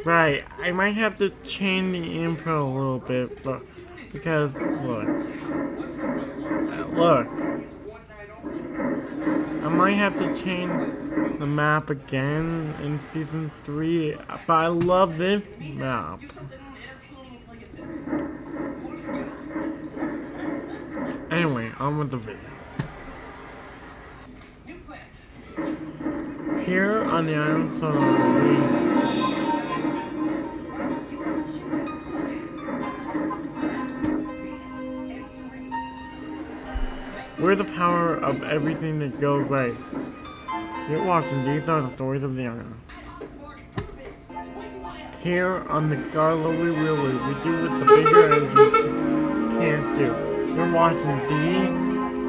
Right, I might have to change the intro a little bit, but because look, I might have to change the map again in season 3, but I love this map. Anyway, on with the video. Here on the island we're the power of everything that goes right. You're watching, these are the stories of the island. Here on the Garlowy Railway, we do what the bigger engines can't do. You're watching, these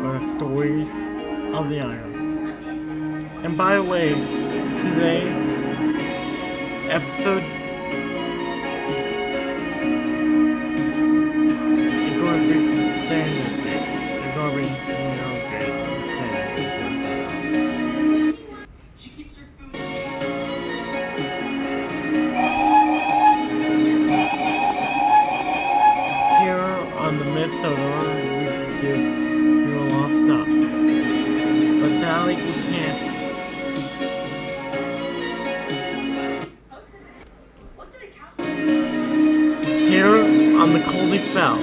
are the stories of the island. And by the way, today, episode is going to be standard. It's going to be, here on the Minnesota, we do a lot of stuff. But sadly, we can't. Here on the Coldy Fell,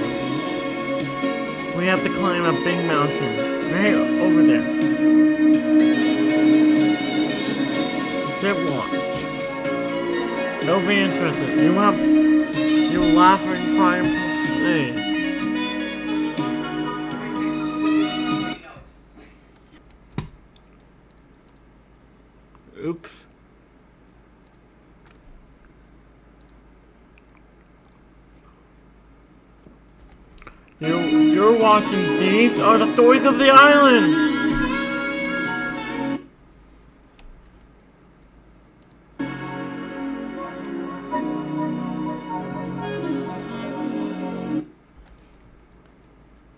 we have to climb a big mountain right over there. Just watch. It'll be interesting. You'll laugh and cry and play. Oops. You're watching, these are the stories of the island!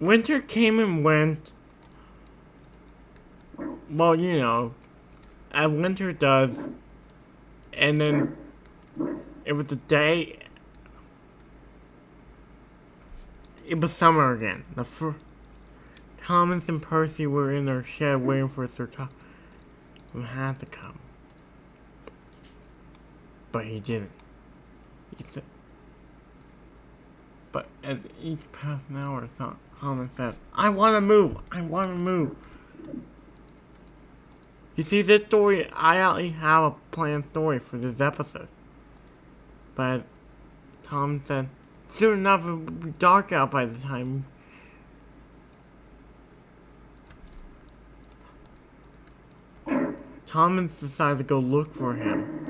Winter came and went. Well, you know, as winter does. And then it was the day. It was summer again. Thomas and Percy were in their shed waiting for Sir Topham to come. But he didn't. He said. But as each passed an hour, Thomas said, I want to move. I want to move. You see, this story, I already have a planned story for this episode. But Tom said, soon enough it will be dark out by the time. Thomas decided to go look for him.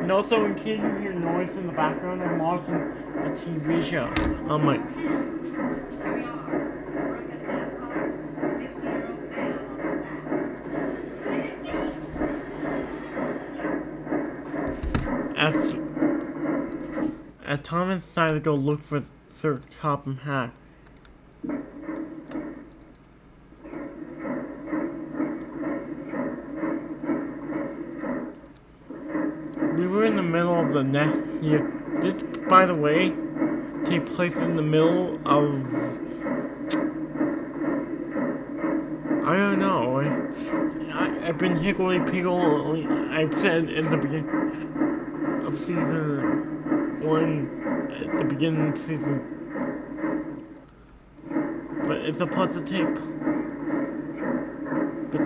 And also, in case you hear noise in the background, I'm watching a TV show. I'm like, as Thomas decided to go look for Sir Topham Hatt. We were in the middle of the next year. This, by the way, takes place in the middle of, I don't know. I've been higgledy-piggledy. I've said in the beginning of season 1, at the beginning of season, but it's supposed to take. But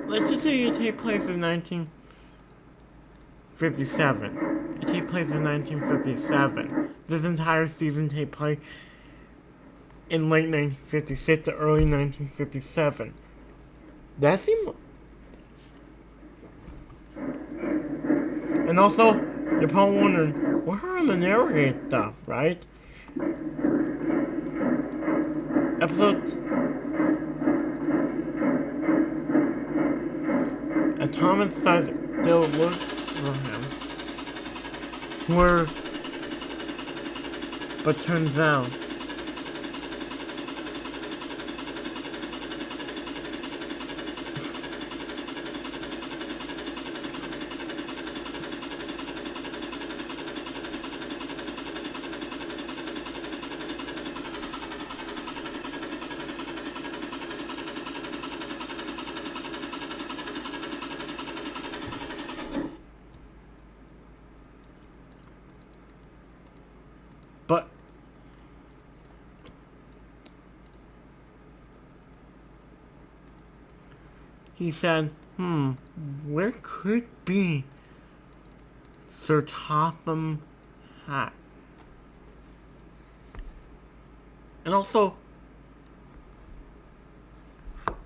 let's just say it takes place in 1957. It takes place in 1957. This entire season takes place in late 1956 to early 1957. That seems. And also, you're probably wondering, where are the narrated stuff, right? Episode. And Thomas decided they'll look for him. But turns out he said, where could be Sir Topham Hatt? And also,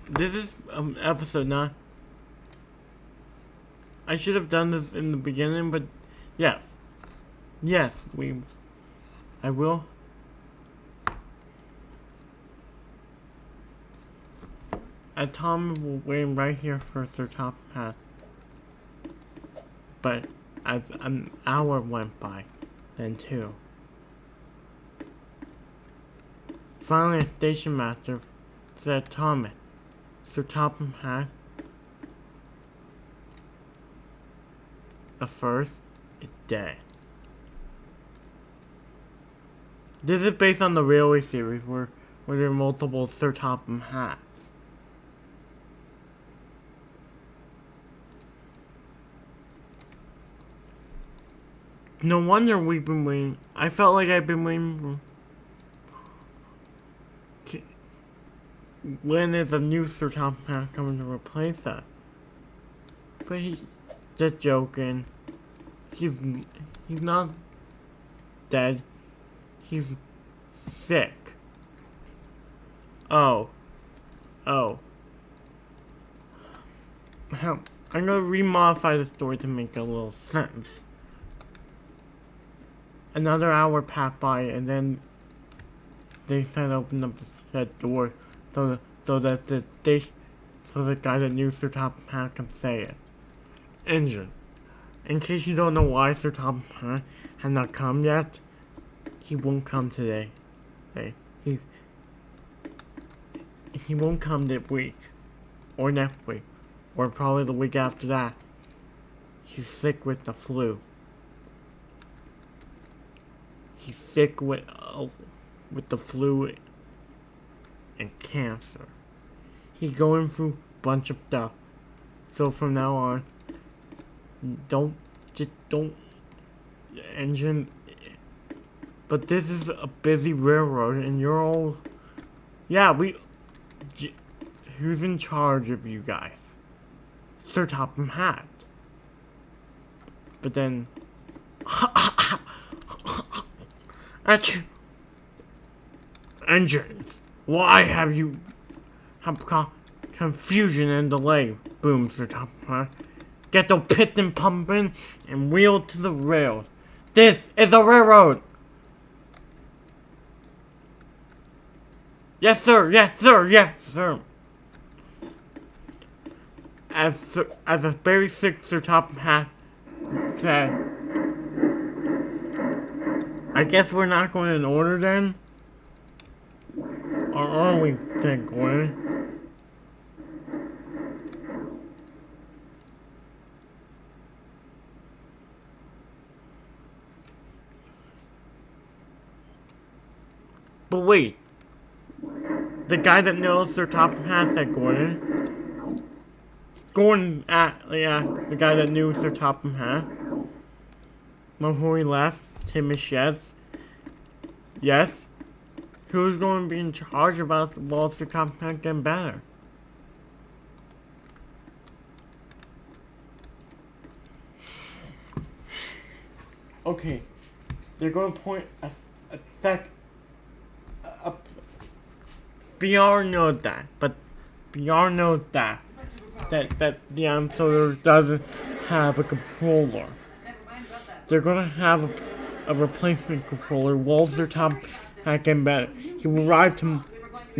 this is an episode, not... I should have done this in the beginning, but yes. Yes, I will. Tom will wait right here for Sir Topham Hatt. But as an hour went by, then 2. Finally, a station master said, Thomas, Sir Topham Hatt, the first is dead. This is based on the railway series where there are multiple Sir Topham Hatts. No wonder we've been waiting. I felt like I've been waiting for... When is a new Sir Topham Hatt coming to replace that? But he's just joking. He's not dead. He's sick. Oh. I'm gonna remodify the story to make a little sense. Another hour passed by, and then they said open up the shed door so that the guy that knew Sir Topham Hatt can say it. Engine. In case you don't know why Sir Topham Hatt had not come yet, he won't come today. He won't come this week, or next week, or probably the week after that. He's sick with the flu. He's sick with the flu and cancer. He's going through a bunch of stuff. So from now on, don't engine. But this is a busy railroad, and you're all... Yeah, who's in charge of you guys? Sir Topham Hatt. But then... Achoo! Engines, why have you caused confusion and delay? Boom, Sir Topham Hatt. Get the piston pumping and wheel to the rails. This is a railroad! Yes, sir. Yes, sir. Yes, sir. As a very sick Sir Topham Hatt said, I guess we're not going in order then? Or are we, said Gordon? But wait. The guy that knows Sir Topham Hatt said Gordon. The guy that knew Sir Topham Hatt. Before he left, Timmy yes. Yes. Who's going to be in charge about the Wall Sir Topham Hatt getting better? Okay. They're going to point a BR knows that, but BR knows that the episode doesn't have a controller. They're gonna have a replacement controller. Walter Topham Hatt getting better. He will arrive in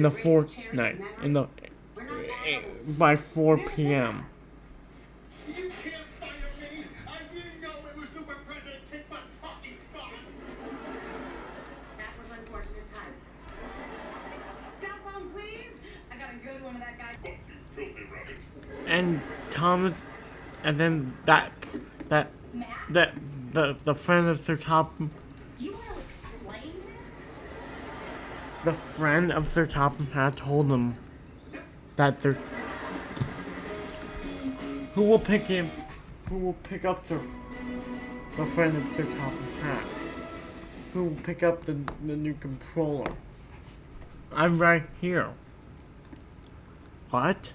the fortnight by 4 p.m. And Thomas, and then the friend of Sir Topham. You want to explain this? The friend of Sir Topham Hatt told him that who will pick up the friend of Sir Topham Hatt? Who will pick up the new controller? I'm right here. What?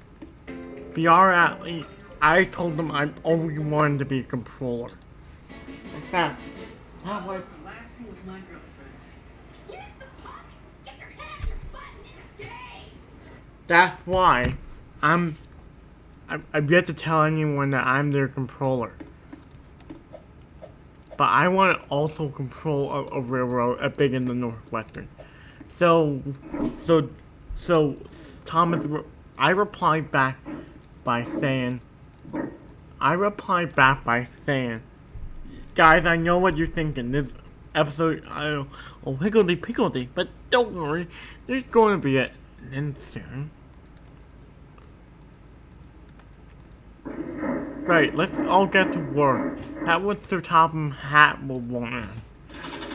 VR athlete. I told them I always wanted to be a controller. In fact, that was Relaxing with my girlfriend. Use the puck! Get your head out your butt in a game! that's why I've yet to tell anyone that I'm their controller. But I want to also control a railroad up big in the Northwestern. So Thomas, I replied back by saying, guys, I know what you're thinking. This episode, I don't know, higgledy piggledy, but don't worry, there's going to be an insert. Right, let's all get to work. That was Sir Topham Hat will want us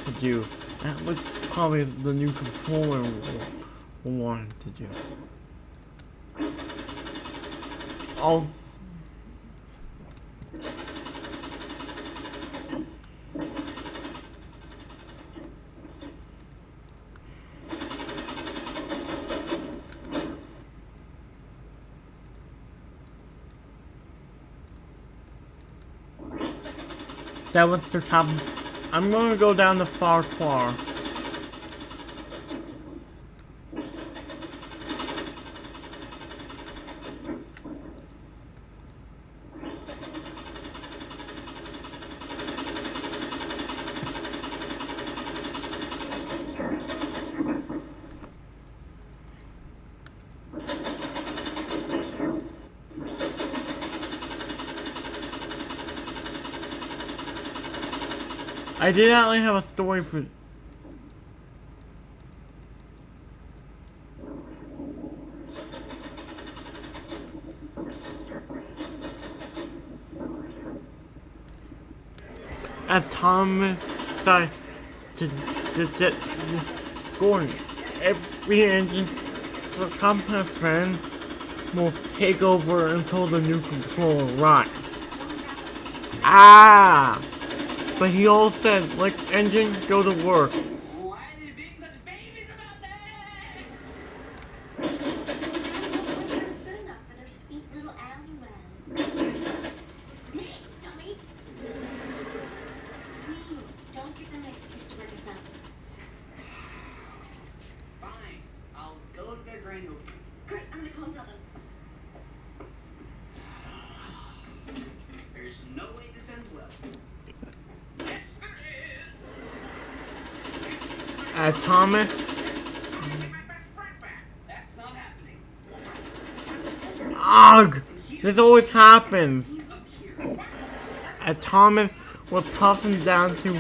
to do. That was probably the new controller will want to do. Oh. That was the top. I'm gonna go down the far far. I did actually have a story for. At Thomas decided to get going. Every engine for competent friend will take over until the new controller arrives. Ah! But he all said, like, engine, go to work. Why are they being such babies about that? Boyfriend's good enough for their sweet little alleyway. Hey, dummy! Please, don't give them an excuse to break us up. Fine, I'll go to their grand opening. Great, I'm gonna call and tell them. There's no way this ends well. Thomas. That's not happening. Ugh! This always happens. As Thomas was puffing down to.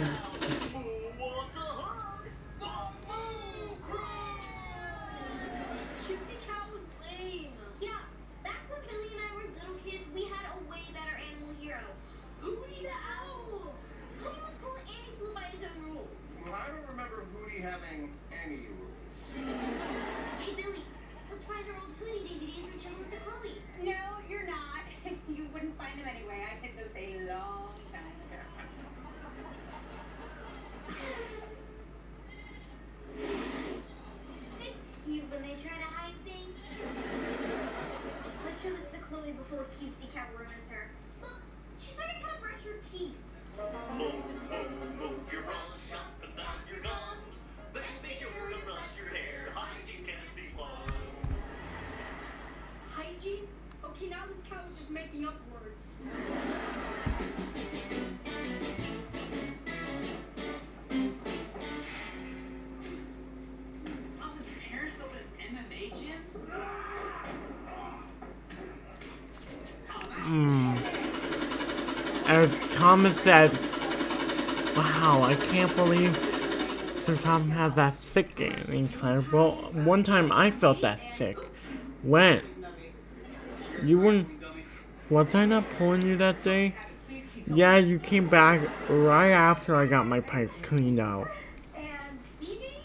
Cutesy Cat was lame. Yeah, back when Billy and I were little kids, we had a way better animal hero. Hootie the Owl. Hootie was cool and he flew by his own rules. Well, I don't remember Hootie having any rules. Hey Billy, let's find our old Hootie DVDs and show them to Chloe. No, you're not. You wouldn't find them anyway. I hid those a long time ago. It's cute when they try to hide things. Let's show this to Chloe before Cutesy Cat ruins her. Look, she's starting to brush her teeth. Move your brush up and down your gums. Then be sure to brush your hair. Hygiene can be fun. Hygiene? Okay, now this cow is just making up words. Austin's parents open an MMA gym? As Thomas said, wow, I can't believe Sir Thomas has that sick game. Well, one time I felt that sick. When? You weren't. Was I not pulling you that day? Yeah, you came back right after I got my pipe cleaned out. And Phoebe?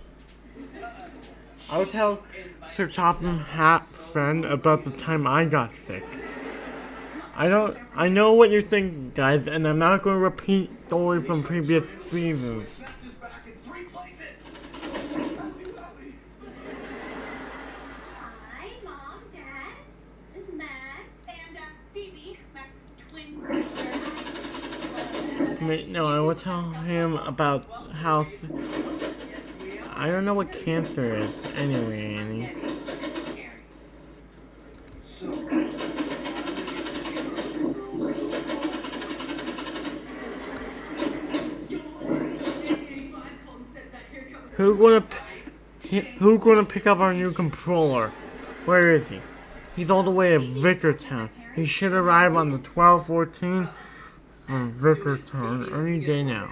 I'll tell Sir Topham Hat friend about the time I got sick. I know what you're thinking, guys, and I'm not going to repeat stories from previous seasons. Hi, Mom, Dad. This is Matt. And Phoebe, Max's twin sister. No, I will tell him about how. I don't know what cancer is. Anyway, Annie. So, Who gonna pick up our new controller? Where is he? He's all the way at Vickertown. He should arrive on the 12:14 from Vickertown any day now.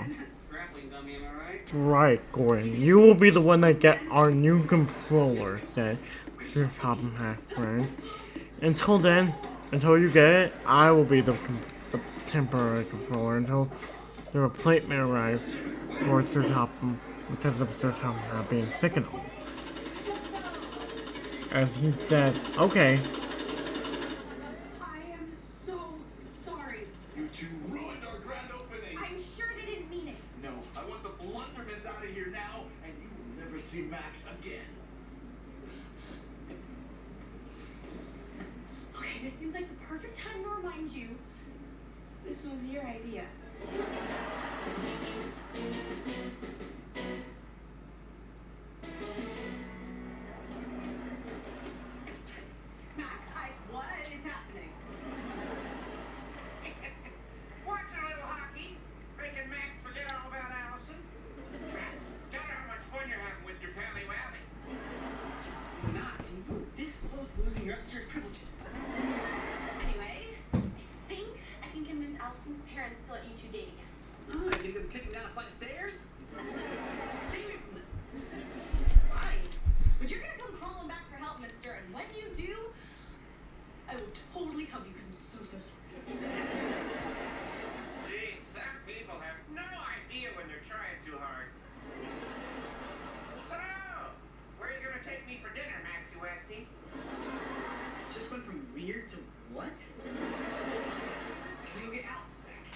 Grappling dummy, am I right? Right, Gordon. You will be the one that get our new controller, said Sir Topham half friend. Until then, until you get it, I will be the temporary controller until the replacement arrives for Sir Topham because of Sir Topham not being sick and all. As he said, okay. I am so sorry. you two ruined our grand opening. I'm sure they didn't mean it. No, I want the Blundermans out of here now, and you will never see Max again. Okay, this seems like the perfect time to remind you. This was your idea. Max, what is happening? Watching a little hockey, making Max forget all about Allison. Max, tell her how much fun you're having with your pally wally. Not, and you were this close to losing your upstairs privileges. Anyway, I think I can convince Allison's parents to let you two date again. Oh, you gonna get kicking down a flight of stairs? Stay away from it. Fine. But you're gonna come crawling back for help, mister, and when you do, I will totally help you because I'm so sorry. Gee, some people have no idea when they're trying too hard. So, where are you gonna take me for dinner, Maxie Waxy? It just went from weird to what? Can we go get Allison back?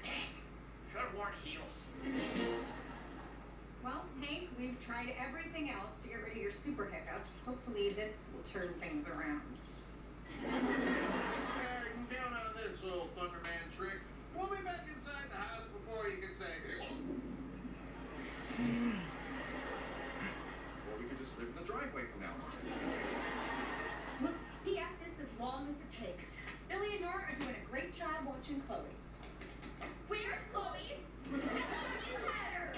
Dang, should have worn heels. Well, Hank, we've tried everything else to get rid of your super hiccups. Hopefully this will turn things around. Down on this little Thunderman trick. We'll be back inside the house before you can say or we could just live in the driveway from now on. We'll be at this as long as it takes. Billy and Nora are doing a great job watching Chloe. Where's Chloe? I thought you had her.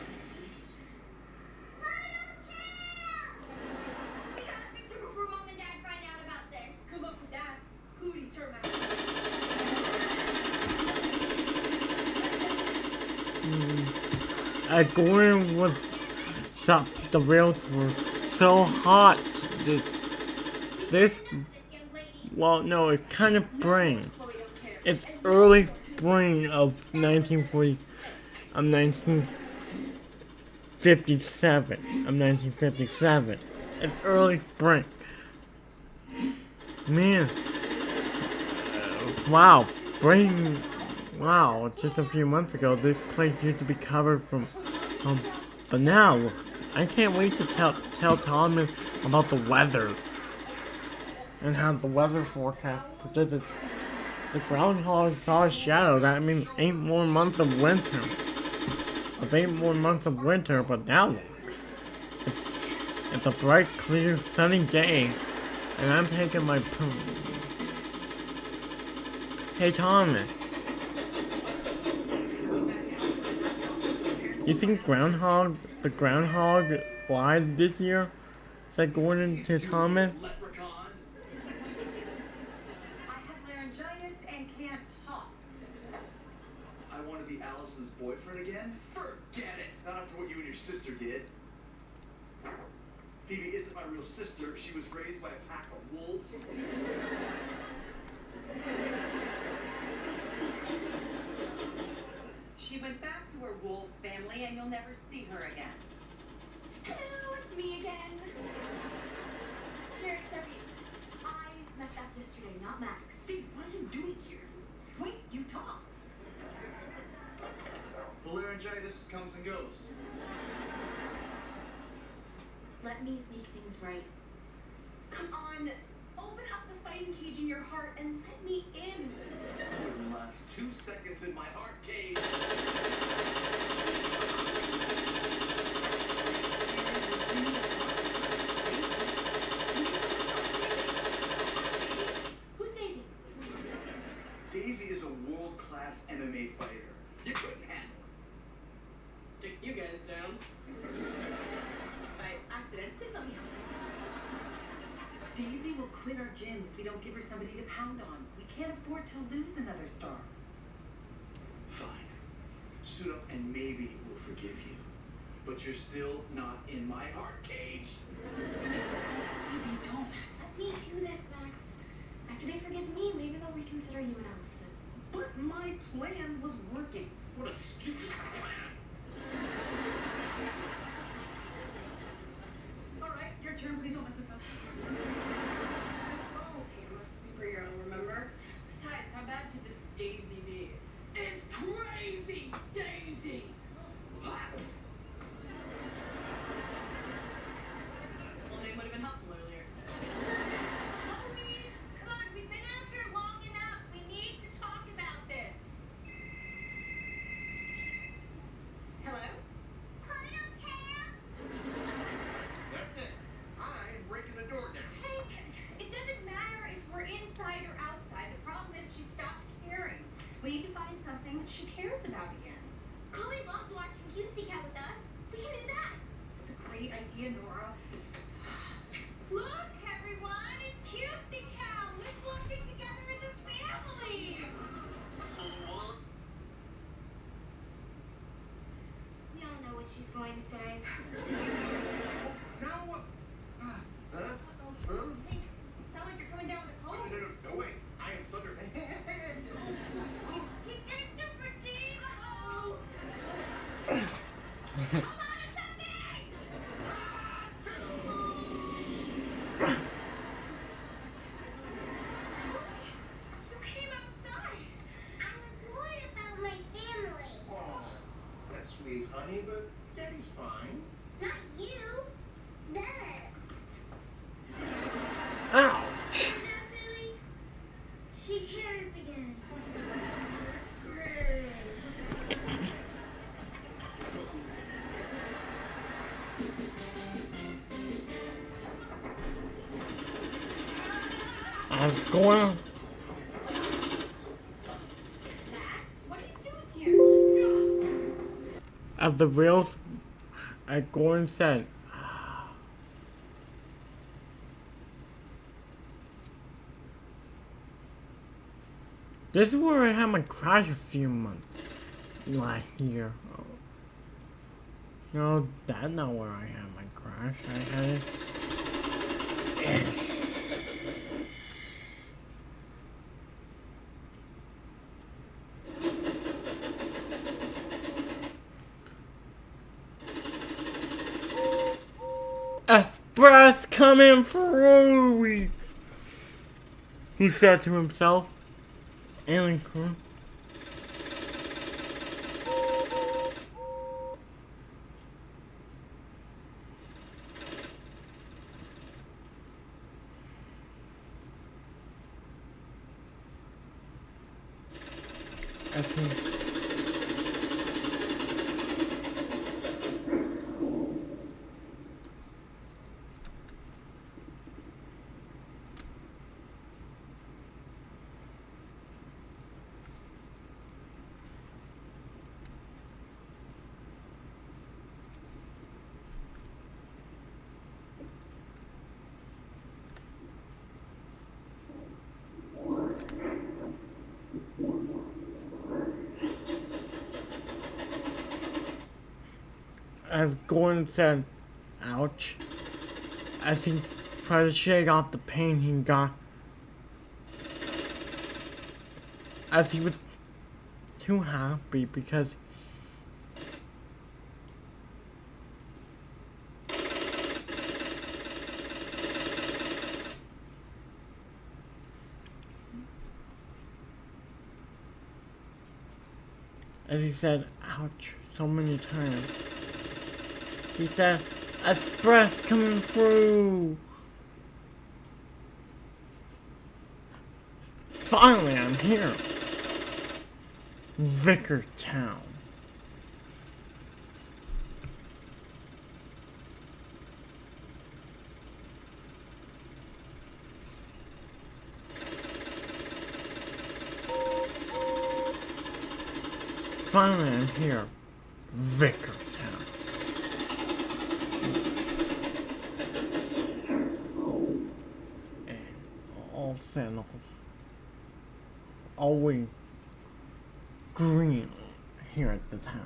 I don't care. We gotta fix her before Mom and Dad find out about this. Good luck with that. Hooties her mouth. Gordon was the rails were so hot. This Young lady. well, no, it's kind of spring. Chloe don't care. It's early spring of 1957. It's early spring. Man, wow, spring. Wow, just a few months ago, this place used to be covered from, but now, I can't wait to tell Thomas about the weather. And how the weather forecast predicted the groundhog saw a shadow. That means 8 more months of winter. Of 8 more months of winter, but now look. It's a bright, clear, sunny day. And I'm taking my Hey Thomas. You think the groundhog lied this year? Said Gordon to Thomas. Leprechaun. I have laryngitis and can't talk. I want to be Allison's boyfriend again? Forget it! Not after what you and your sister did. Phoebe isn't my real sister. She was raised by a pack of wolves. She went back to her wolf family and you'll never see her again. Hello, it's me again. Jared, Debbie, I messed up yesterday, not Max. Steve, what are you doing here? Wait, you talked. The laryngitis comes and goes. Let me make things right. Come on, open up the lion cage in your heart and let me in. The last 2 seconds in my heart cage. Who's Daisy? Daisy is a world-class MMA fighter. You couldn't handle her. Took you guys down. By accident, please let me help. Daisy will quit our gym if we don't give her somebody to pound on. We can't afford to lose another star. Fine. Suit up and maybe we'll forgive you. But you're still not in my heart cage. Baby, don't. Let me do this, Max. After they forgive me, maybe they'll reconsider you and Allison. But my plan was working. What a stupid plan. Alright, your turn. Please don't mess this up. Oh, hey, I'm a superhero, remember? Besides, how bad could this Daisy be? It's crazy, Daisy! Well, name would have been helpful earlier. Chloe, come on, we've been out here long enough. We need to talk about this. Hello? Chloe, don't care. That's it. I'm breaking the door down. Hank, it doesn't matter if we're inside or outside. The problem is she stopped caring. We need to find something that she cares about again. Chloe loves watching Cutesy Cat with us. We can do that. It's a great idea, Nora. Look, everyone, it's Cutesy Cat. Let's watch it together as a family. We all know what she's going to say. Well, now what? Huh? Uh-oh. Huh? Hank, you sound like you're coming down with a No, cold. no, no, no, wait. I am Thunder. He's gonna super Steve. Uh-oh. Hold on to something. You came outside. I was worried about my family. Oh, that's sweet, honey, but Daddy's fine. Not you. Dad. Ouch! See that, Billy? She cares again. That's great. I'm going. Max, what are you doing here? As the wheels, as Gordon said, this is where I had my crash a few months last year. No, that's not where I had my crash. I had it. Express coming through, he said to himself. Alien crew. I think. As Gordon said, ouch, as he tried to shake off the pain he got, as he was too happy because as he said, ouch, so many times. He said, express coming through. Finally, I'm here. Vickertown. Finally, I'm here. Vickertown. And all Sentinels always green here at the town.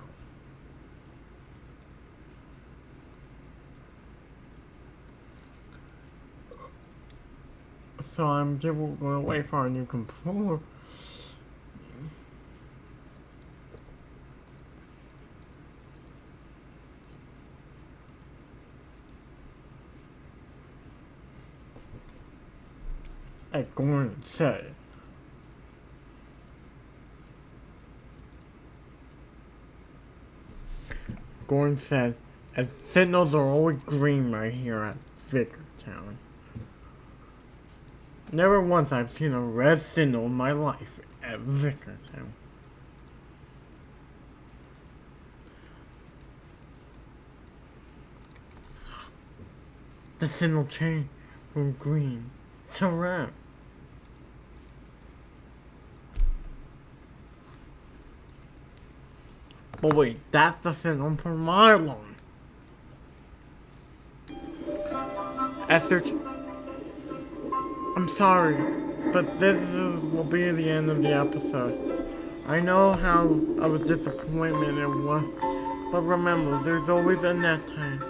So I'm just going to wait for a new controller. As Gordon said, as signals are always green right here at Vickertown. Never once I've seen a red signal in my life at Vickertown. The signal changed from green to red. But wait, that's the signal for my line. Esther, I'm sorry, but will be the end of the episode. I know how of a disappointment it was, but remember, there's always a next time.